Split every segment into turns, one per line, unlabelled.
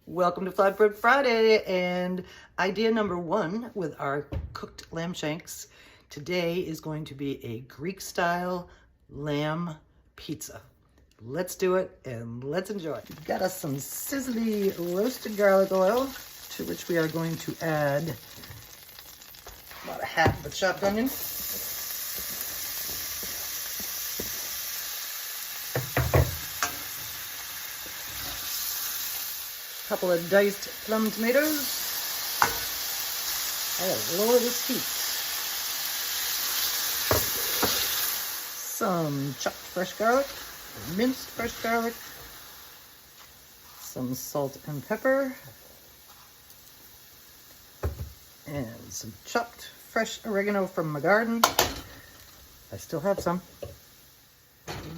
Welcome to Flatbread Friday, and idea number one with our cooked lamb shanks today is going to be a Greek-style lamb pizza. Let's do it and let's enjoy. We've got us some sizzly roasted garlic oil, to which we are going to add about a half of a chopped onion. Couple of diced plum tomatoes. I'll lower this heat. Some chopped fresh garlic, minced fresh garlic, some salt and pepper, and some chopped fresh oregano from my garden. I still have some.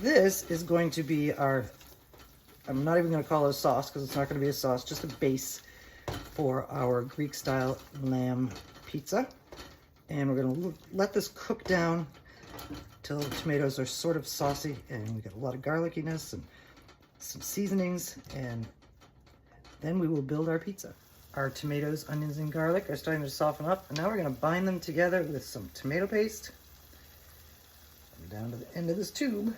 This is going to be our, I'm not even going to call it a sauce because it's not going to be a sauce, just a base for our Greek-style lamb pizza. And we're going to let this cook down till the tomatoes are sort of saucy and we get a lot of garlickiness and some seasonings, and then we will build our pizza. Our tomatoes, onions, and garlic are starting to soften up, and now we're going to bind them together with some tomato paste. Down to the end of this tube.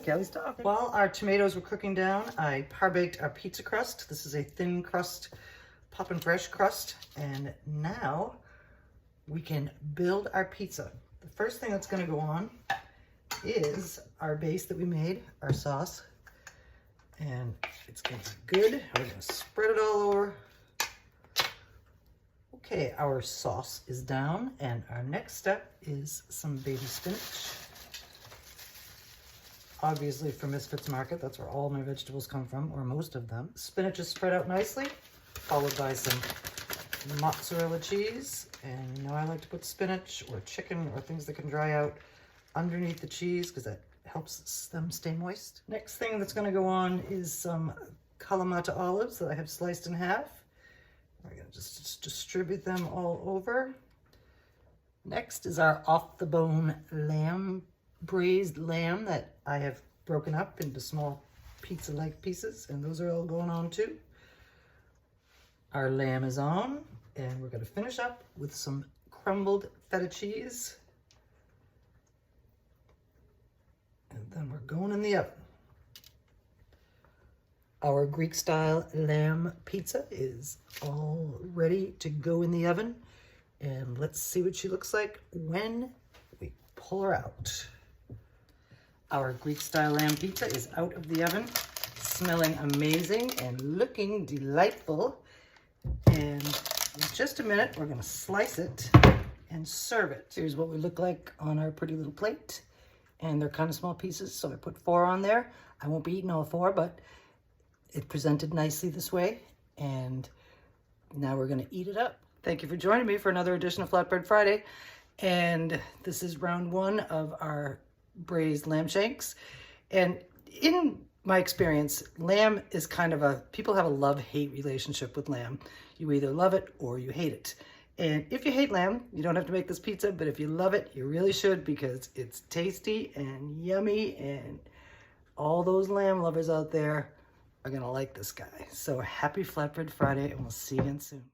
Kelly's talking. While our tomatoes were cooking down, I par-baked our pizza crust. This is a thin crust, poppin' fresh crust. And now we can build our pizza. The first thing that's gonna go on is our base that we made, our sauce. And it's gonna be good. We're gonna spread it all over. Okay, our sauce is down, and our next step is some baby spinach. Obviously from Misfits Market, that's where all my vegetables come from, or most of them. Spinach is spread out nicely, followed by some mozzarella cheese. And you know I like to put spinach or chicken or things that can dry out underneath the cheese because that helps them stay moist. Next thing that's gonna go on is some Kalamata olives that I have sliced in half. We're gonna just distribute them all over. Next is our off-the-bone lamb, braised lamb that I have broken up into small pizza-like pieces, and those are all going on too. Our lamb is on, and we're gonna finish up with some crumbled feta cheese. And then we're going in the oven. Our Greek-style lamb pizza is all ready to go in the oven, and let's see what she looks like when we pull her out. Our Greek-style lamb pizza is out of the oven, smelling amazing and looking delightful. And in just a minute, we're gonna slice it and serve it. Here's what we look like on our pretty little plate. And they're kind of small pieces, so I put 4 on there. I won't be eating all 4, but it presented nicely this way. And now we're gonna eat it up. Thank you for joining me for another edition of Flatbread Friday. And this is round 1 of our braised lamb shanks. And in my experience, lamb is kind of people have a love-hate relationship with lamb. You either love it or you hate it. And if you hate lamb, you don't have to make this pizza, but if you love it, you really should, because it's tasty and yummy, and all those lamb lovers out there are gonna like this guy. So happy Flatbread Friday, and we'll see you again soon.